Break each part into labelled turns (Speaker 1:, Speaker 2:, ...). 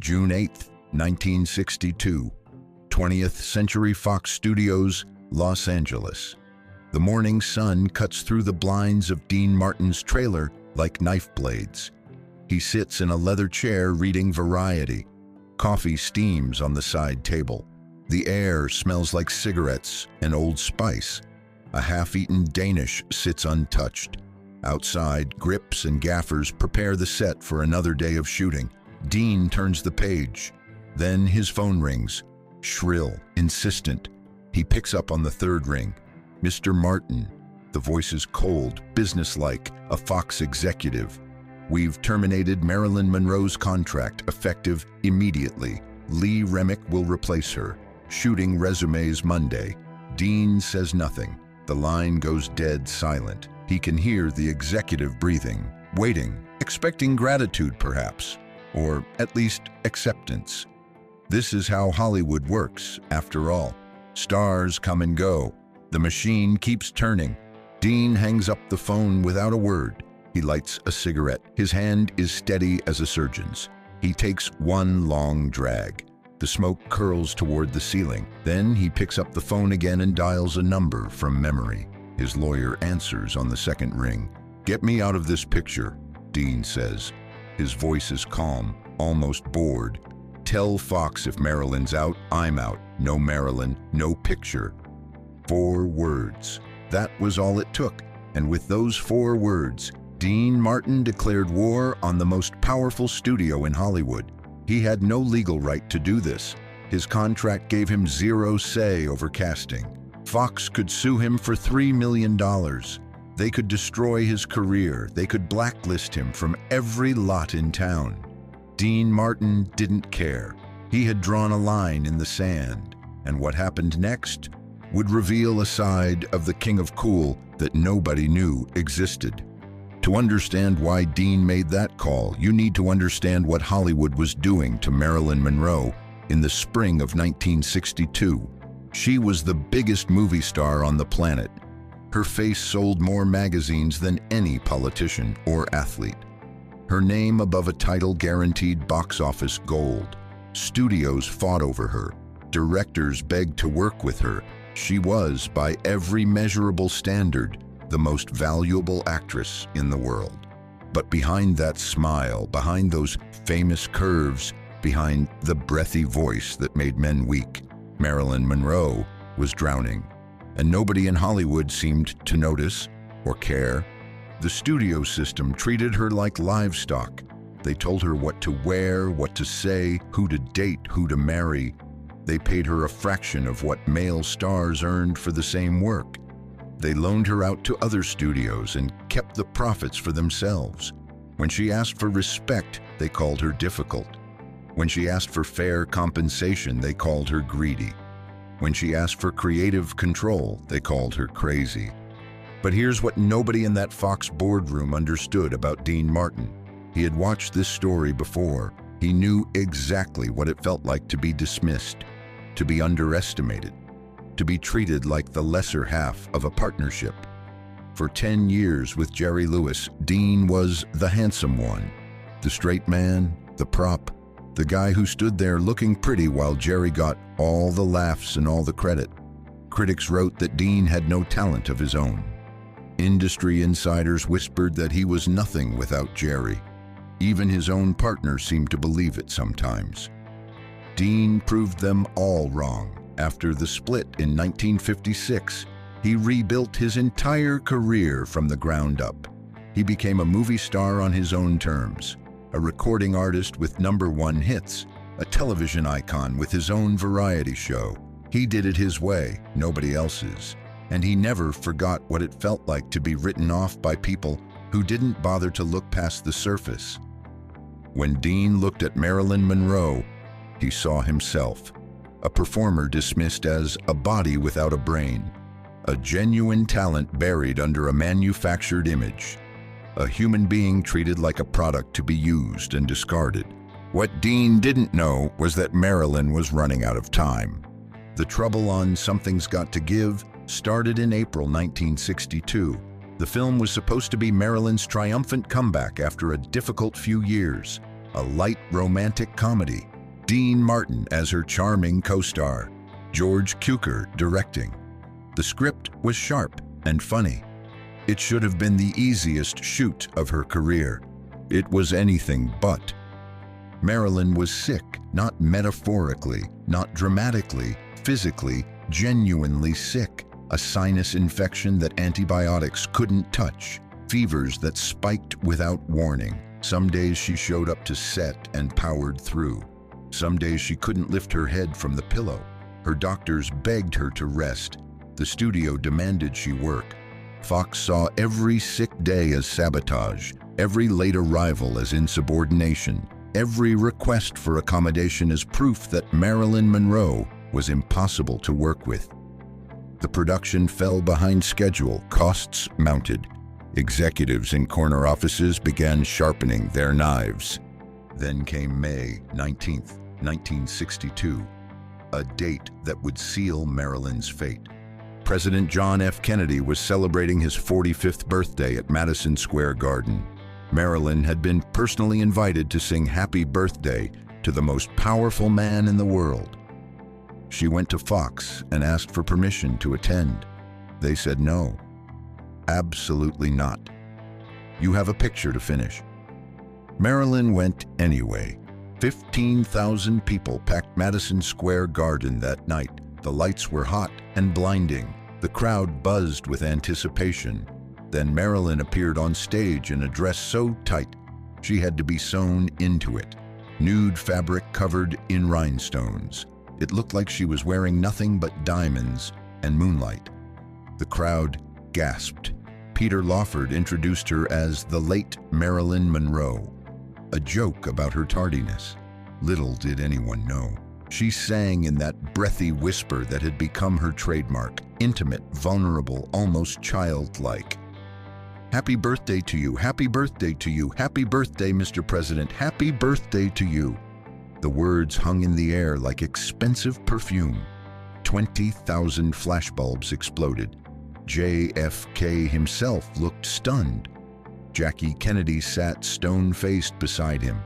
Speaker 1: June 8, 1962, 20th Century Fox Studios, Los Angeles. The morning sun cuts through the blinds of Dean Martin's trailer like knife blades. He sits in a leather chair reading Variety. Coffee steams on the side table. The air smells like cigarettes and Old Spice. A half-eaten Danish sits untouched. Outside, grips and gaffers prepare the set for another day of shooting. Dean turns the page. Then his phone rings. Shrill, insistent. He picks up on the third ring. Mr. Martin. The voice is cold, businesslike, a Fox executive. We've terminated Marilyn Monroe's contract, effective immediately. Lee Remick will replace her. Shooting resumes Monday. Dean says nothing. The line goes dead silent. He can hear the executive breathing, waiting, expecting gratitude perhaps, or at least acceptance. This is how Hollywood works, after all. Stars come and go. The machine keeps turning. Dean hangs up the phone without a word. He lights a cigarette. His hand is steady as a surgeon's. He takes one long drag. The smoke curls toward the ceiling. Then he picks up the phone again and dials a number from memory. His lawyer answers on the second ring. "Get me out of this picture," Dean says. His voice is calm, almost bored. "Tell Fox if Marilyn's out, I'm out. No Marilyn, no picture." 4 words. That was all it took. And with those 4 words, Dean Martin declared war on the most powerful studio in Hollywood. He had no legal right to do this. His contract gave him 0 say over casting. Fox could sue him for $3 million. They could destroy his career. They could blacklist him from every lot in town. Dean Martin didn't care. He had drawn a line in the sand. And what happened next would reveal a side of the King of Cool that nobody knew existed. To understand why Dean made that call, you need to understand what Hollywood was doing to Marilyn Monroe in the spring of 1962. She was the biggest movie star on the planet. Her face sold more magazines than any politician or athlete. Her name above a title guaranteed box office gold. Studios fought over her. Directors begged to work with her. She was, by every measurable standard, the most valuable actress in the world. But behind that smile, behind those famous curves, behind the breathy voice that made men weak, Marilyn Monroe was drowning. And nobody in Hollywood seemed to notice or care. The studio system treated her like livestock. They told her what to wear, what to say, who to date, who to marry. They paid her a fraction of what male stars earned for the same work. They loaned her out to other studios and kept the profits for themselves. When she asked for respect, they called her difficult. When she asked for fair compensation, they called her greedy. When she asked for creative control, they called her crazy. But here's what nobody in that Fox boardroom understood about Dean Martin. He had watched this story before. He knew exactly what it felt like to be dismissed, to be underestimated, to be treated like the lesser half of a partnership. For 10 years with Jerry Lewis, Dean was the handsome one, the straight man, the prop, the guy who stood there looking pretty while Jerry got all the laughs and all the credit. Critics wrote that Dean had no talent of his own. Industry insiders whispered that he was nothing without Jerry. Even his own partner seemed to believe it sometimes. Dean proved them all wrong. After the split in 1956, he rebuilt his entire career from the ground up. He became a movie star on his own terms, a recording artist with #1 hits, a television icon with his own variety show. He did it his way, nobody else's, and he never forgot what it felt like to be written off by people who didn't bother to look past the surface. When Dean looked at Marilyn Monroe, he saw himself, a performer dismissed as a body without a brain, a genuine talent buried under a manufactured image, a human being treated like a product to be used and discarded. What Dean didn't know was that Marilyn was running out of time. The trouble on Something's Got to Give started in April 1962. The film was supposed to be Marilyn's triumphant comeback after a difficult few years, a light romantic comedy. Dean Martin as her charming co-star, George Cukor directing. The script was sharp and funny. It should have been the easiest shoot of her career. It was anything but. Marilyn was sick, not metaphorically, not dramatically, physically, genuinely sick. A sinus infection that antibiotics couldn't touch, fevers that spiked without warning. Some days she showed up to set and powered through. Some days she couldn't lift her head from the pillow. Her doctors begged her to rest. The studio demanded she work. Fox saw every sick day as sabotage, every late arrival as insubordination, every request for accommodation as proof that Marilyn Monroe was impossible to work with. The production fell behind schedule, costs mounted. Executives in corner offices began sharpening their knives. Then came May 19th, 1962, a date that would seal Marilyn's fate. President John F. Kennedy was celebrating his 45th birthday at Madison Square Garden. Marilyn had been personally invited to sing Happy Birthday to the most powerful man in the world. She went to Fox and asked for permission to attend. They said no. Absolutely not. You have a picture to finish. Marilyn went anyway. 15,000 people packed Madison Square Garden that night. The lights were hot and blinding. The crowd buzzed with anticipation. Then Marilyn appeared on stage in a dress so tight she had to be sewn into it. Nude fabric covered in rhinestones. It looked like she was wearing nothing but diamonds and moonlight. The crowd gasped. Peter Lawford introduced her as the late Marilyn Monroe, a joke about her tardiness. Little did anyone know. She sang in that breathy whisper that had become her trademark, intimate, vulnerable, almost childlike. Happy birthday to you, happy birthday to you, happy birthday, Mr. President, happy birthday to you. The words hung in the air like expensive perfume. 20,000 flashbulbs exploded. JFK himself looked stunned. Jackie Kennedy sat stone-faced beside him.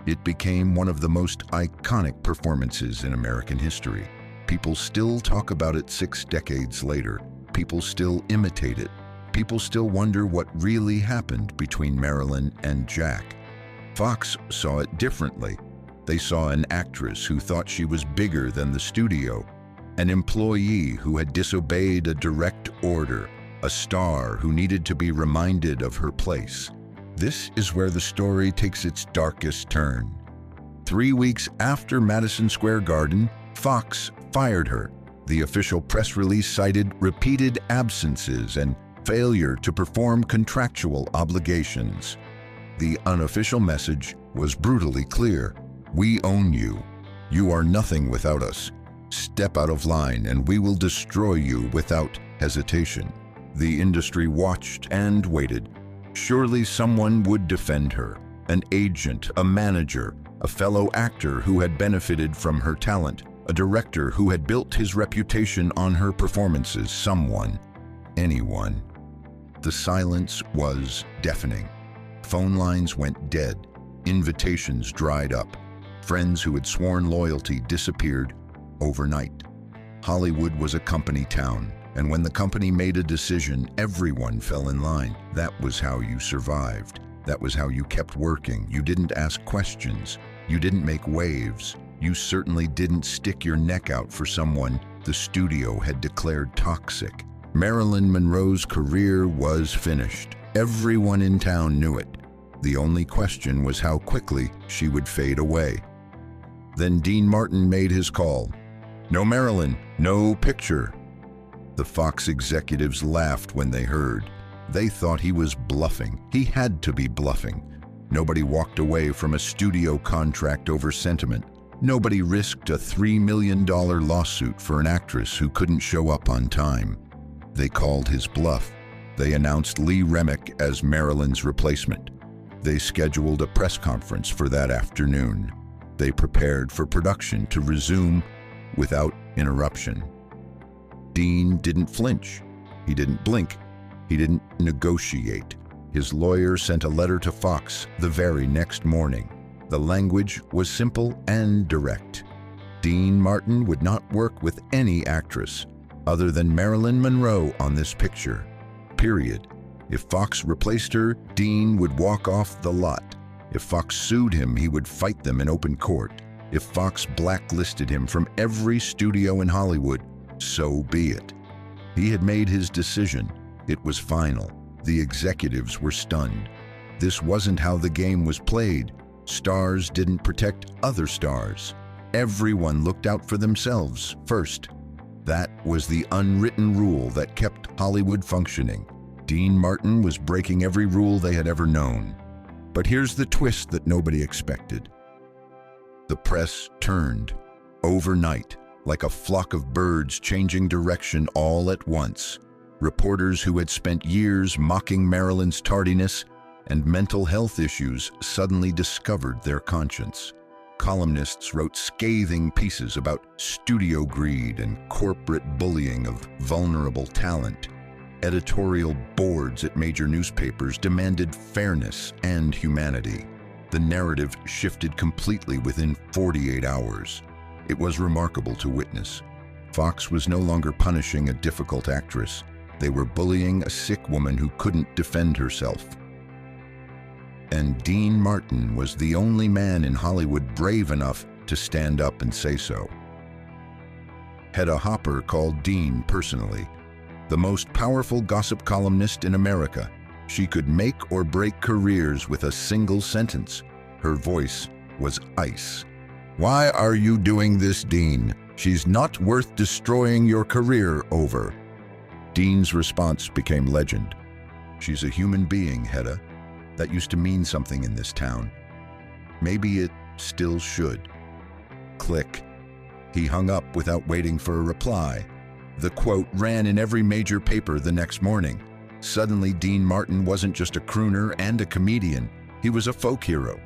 Speaker 1: It became one of the most iconic performances in American history. People still talk about it 6 decades later. People still imitate it. People still wonder what really happened between Marilyn and Jack. Fox saw it differently. They saw an actress who thought she was bigger than the studio, an employee who had disobeyed a direct order, a star who needed to be reminded of her place. This is where the story takes its darkest turn. 3 weeks after Madison Square Garden, Fox fired her. The official press release cited repeated absences and failure to perform contractual obligations. The unofficial message was brutally clear. We own you. You are nothing without us. Step out of line and we will destroy you without hesitation. The industry watched and waited. Surely someone would defend her. An agent, a manager, a fellow actor who had benefited from her talent, a director who had built his reputation on her performances, someone, anyone. The silence was deafening. Phone lines went dead. Invitations dried up. Friends who had sworn loyalty disappeared overnight. Hollywood was a company town, and when the company made a decision, everyone fell in line. That was how you survived. That was how you kept working. You didn't ask questions. You didn't make waves. You certainly didn't stick your neck out for someone the studio had declared toxic. Marilyn Monroe's career was finished. Everyone in town knew it. The only question was how quickly she would fade away. Then Dean Martin made his call. No Marilyn, no picture. The Fox executives laughed when they heard. They thought he was bluffing. He had to be bluffing. Nobody walked away from a studio contract over sentiment. Nobody risked a $3 million lawsuit for an actress who couldn't show up on time. They called his bluff. They announced Lee Remick as Marilyn's replacement. They scheduled a press conference for that afternoon. They prepared for production to resume without interruption. Dean didn't flinch. He didn't blink. He didn't negotiate. His lawyer sent a letter to Fox the very next morning. The language was simple and direct. Dean Martin would not work with any actress other than Marilyn Monroe on this picture. Period. If Fox replaced her, Dean would walk off the lot. If Fox sued him, he would fight them in open court. If Fox blacklisted him from every studio in Hollywood, so be it. He had made his decision. It was final. The executives were stunned. This wasn't how the game was played. Stars didn't protect other stars. Everyone looked out for themselves first. That was the unwritten rule that kept Hollywood functioning. Dean Martin was breaking every rule they had ever known. But here's the twist that nobody expected. The press turned overnight, like a flock of birds changing direction all at once. Reporters who had spent years mocking Marilyn's tardiness and mental health issues suddenly discovered their conscience. Columnists wrote scathing pieces about studio greed and corporate bullying of vulnerable talent. Editorial boards at major newspapers demanded fairness and humanity. The narrative shifted completely within 48 hours. It was remarkable to witness. Fox was no longer punishing a difficult actress. They were bullying a sick woman who couldn't defend herself. And Dean Martin was the only man in Hollywood brave enough to stand up and say so. Hedda Hopper called Dean personally the most powerful gossip columnist in America. She could make or break careers with a single sentence. Her voice was ice. "Why are you doing this, Dean? She's not worth destroying your career over." Dean's response became legend. "She's a human being, Hedda. That used to mean something in this town. Maybe it still should." Click. He hung up without waiting for a reply. The quote ran in every major paper the next morning. Suddenly, Dean Martin wasn't just a crooner and a comedian. He was a folk hero.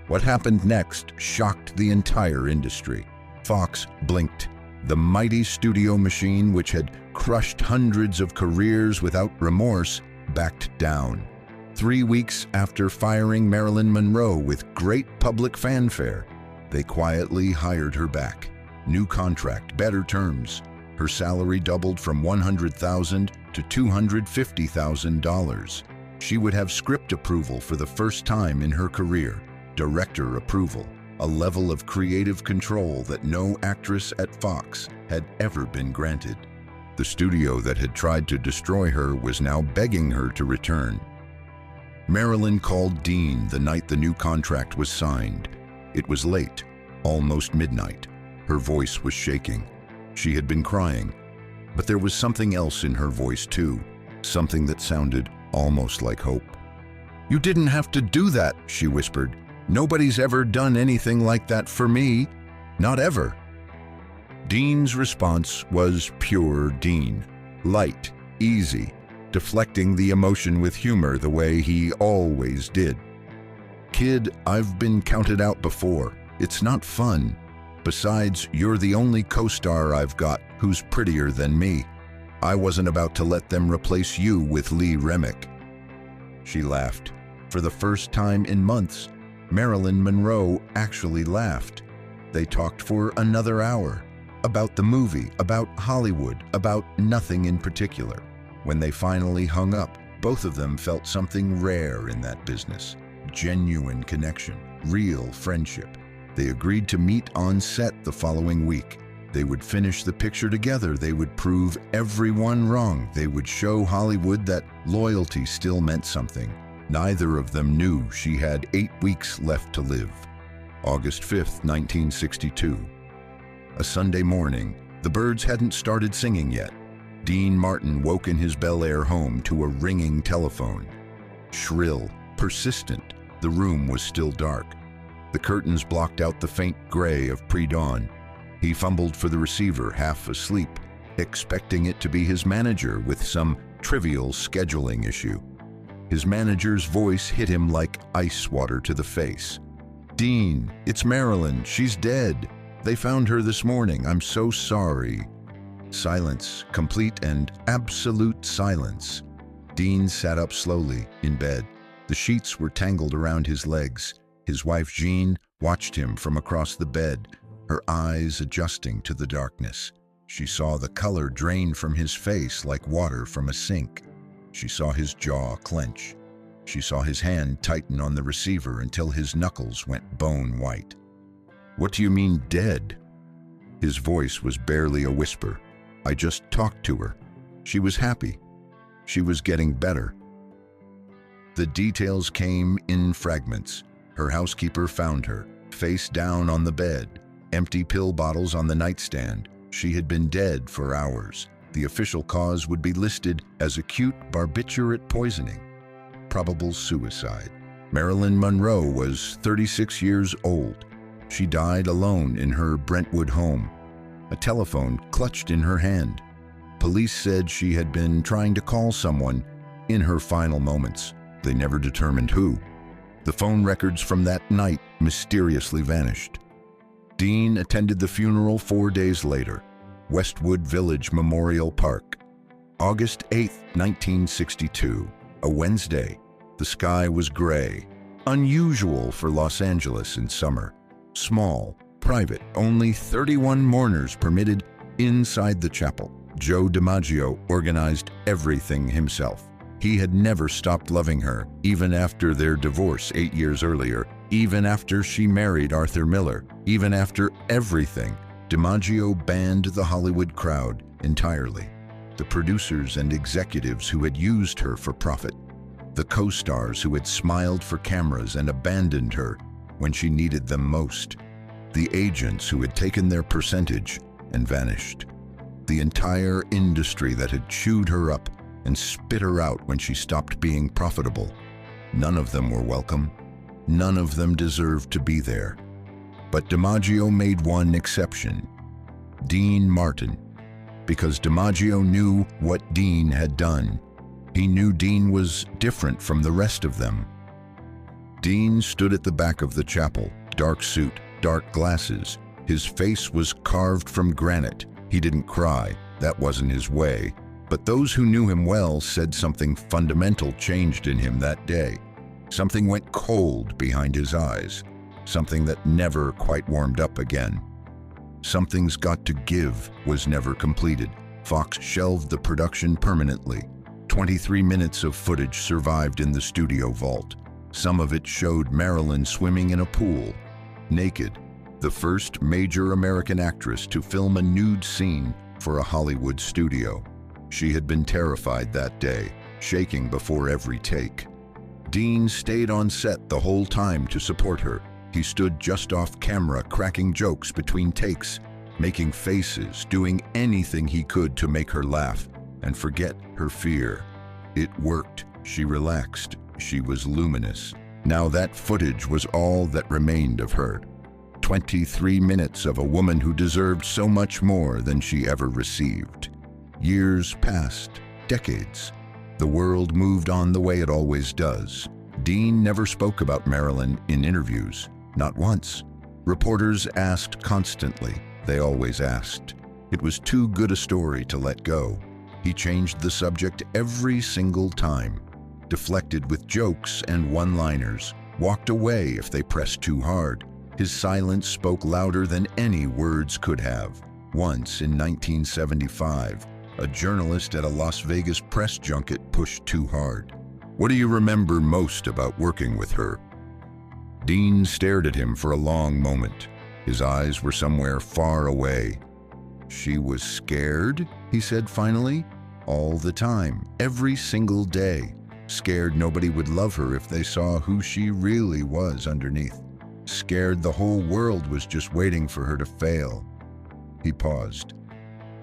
Speaker 1: What happened next shocked the entire industry. Fox blinked. The mighty studio machine, which had crushed hundreds of careers without remorse, backed down. 3 weeks after firing Marilyn Monroe with great public fanfare, they quietly hired her back. New contract, better terms. Her salary doubled from $100,000 to $250,000. She would have script approval for the first time in her career, director approval, a level of creative control that no actress at Fox had ever been granted. The studio that had tried to destroy her was now begging her to return. Marilyn called Dean the night the new contract was signed. It was late, almost midnight. Her voice was shaking. She had been crying, but there was something else in her voice too, something that sounded almost like hope. "You didn't have to do that," she whispered. "Nobody's ever done anything like that for me. Not ever." Dean's response was pure Dean. Light, easy, deflecting the emotion with humor the way he always did. "Kid, I've been counted out before. It's not fun. Besides, you're the only co-star I've got who's prettier than me. I wasn't about to let them replace you with Remick." She laughed. For the first time in months, Marilyn Monroe actually laughed. They talked for another hour. About the movie, about Hollywood, about nothing in particular. When they finally hung up, both of them felt something rare in that business. Genuine connection, real friendship. They agreed to meet on set the following week. They would finish the picture together. They would prove everyone wrong. They would show Hollywood that loyalty still meant something. Neither of them knew she had 8 weeks left to live. August 5th, 1962. A Sunday morning. The birds hadn't started singing yet. Dean Martin woke in his Bel Air home to a ringing telephone. Shrill, persistent, the room was still dark. The curtains blocked out the faint gray of pre-dawn. He fumbled for the receiver, half asleep, expecting it to be his manager with some trivial scheduling issue. His manager's voice hit him like ice water to the face. "Dean, it's Marilyn. She's dead. They found her this morning. I'm so sorry." Silence, complete and absolute silence. Dean sat up slowly in bed. The sheets were tangled around his legs. His wife, Jean, watched him from across the bed. her eyes adjusting to the darkness. She saw the color drain from his face like water from a sink. She saw his jaw clench. She saw his hand tighten on the receiver until his knuckles went bone white. "What do you mean, dead?" His voice was barely a whisper. "I just talked to her. She was happy. She was getting better." The details came in fragments. Her housekeeper found her, face down on the bed, empty pill bottles on the nightstand. She had been dead for hours. The official cause would be listed as acute barbiturate poisoning, probable suicide. Marilyn Monroe was 36 years old. She died alone in her Brentwood home, a telephone clutched in her hand. Police said she had been trying to call someone in her final moments. They never determined who. The phone records from that night mysteriously vanished. Dean attended the funeral 4 days later, Westwood Village Memorial Park. August 8, 1962, a Wednesday. The sky was gray, unusual for Los Angeles in summer. Small, private, only 31 mourners permitted inside the chapel. Joe DiMaggio organized everything himself. He had never stopped loving her, even after their divorce 8 years earlier, even after she married Arthur Miller, even after everything. DiMaggio banned the Hollywood crowd entirely. The producers and executives who had used her for profit. The co-stars who had smiled for cameras and abandoned her when she needed them most. The agents who had taken their percentage and vanished. The entire industry that had chewed her up and spit her out when she stopped being profitable. None of them were welcome. None of them deserved to be there. But DiMaggio made one exception. Dean Martin. Because DiMaggio knew what Dean had done. He knew Dean was different from the rest of them. Dean stood at the back of the chapel, dark suit, dark glasses. His face was carved from granite. He didn't cry. That wasn't his way. But those who knew him well said something fundamental changed in him that day. Something went cold behind his eyes. Something that never quite warmed up again. Something's Got to Give was never completed. Fox shelved the production permanently. 23 minutes of footage survived in the studio vault. Some of it showed Marilyn swimming in a pool, naked, the first major American actress to film a nude scene for a Hollywood studio. She had been terrified that day, shaking before every take. Dean stayed on set the whole time to support her. He stood just off camera, cracking jokes between takes, making faces, doing anything he could to make her laugh and forget her fear. It worked. She relaxed. She was luminous. Now that footage was all that remained of her. 23 minutes of a woman who deserved so much more than she ever received. Years passed, decades. The world moved on the way it always does. Dean never spoke about Marilyn in interviews, not once. Reporters asked constantly. They always asked. It was too good a story to let go. He changed the subject every single time, deflected with jokes and one-liners, walked away if they pressed too hard. His silence spoke louder than any words could have. Once, in 1975, a journalist at a Las Vegas press junket pushed too hard. "What do you remember most about working with her?" Dean stared at him for a long moment. His eyes were somewhere far away. "She was scared," he said finally. "All the time, every single day. Scared nobody would love her if they saw who she really was underneath. Scared the whole world was just waiting for her to fail." He paused,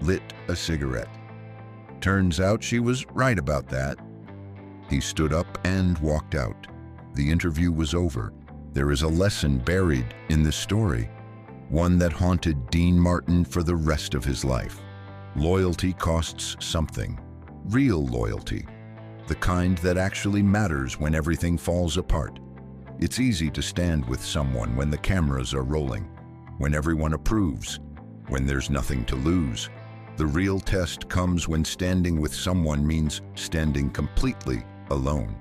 Speaker 1: lit a cigarette. "Turns out she was right about that." He stood up and walked out. The interview was over. There is a lesson buried in this story, one that haunted Dean Martin for the rest of his life. Loyalty costs something. Real loyalty. The kind that actually matters when everything falls apart. It's easy to stand with someone when the cameras are rolling, when everyone approves, when there's nothing to lose. The real test comes when standing with someone means standing completely alone.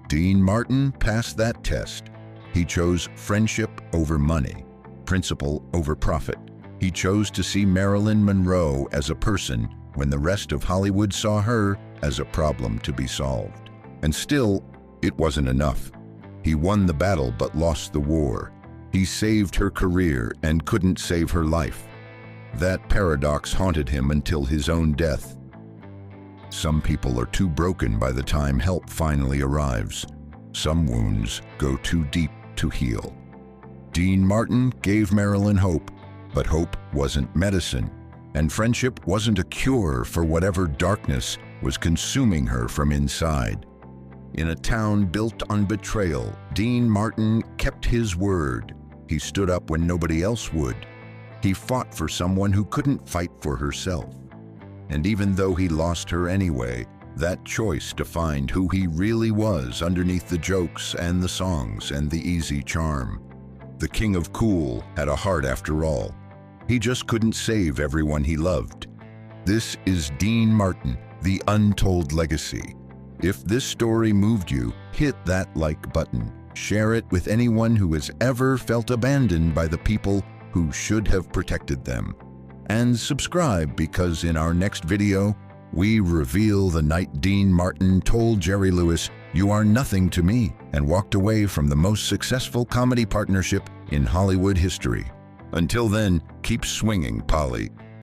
Speaker 1: Dean Martin passed that test. He chose friendship over money. principle over profit. He chose to see Marilyn Monroe as a person when the rest of Hollywood saw her as a problem to be solved. And still, it wasn't enough. He won the battle but lost the war. He saved her career and couldn't save her life. That paradox haunted him until his own death. Some people are too broken by the time help finally arrives. Some wounds go too deep to heal. Dean Martin gave Marilyn hope, but hope wasn't medicine, and friendship wasn't a cure for whatever darkness was consuming her from inside. In a town built on betrayal, Dean Martin kept his word. He stood up when nobody else would. He fought for someone who couldn't fight for herself. And even though he lost her anyway, that choice defined who he really was underneath the jokes and the songs and the easy charm. The king of cool had a heart after all. He just couldn't save everyone he loved. This is Dean Martin, the untold legacy. If this story moved you, hit that like button. Share it with anyone who has ever felt abandoned by the people who should have protected them. And subscribe, because in our next video, we reveal the night Dean Martin told Jerry Lewis, "You are nothing to me," and walked away from the most successful comedy partnership in Hollywood history. Until then, keep swinging, Polly.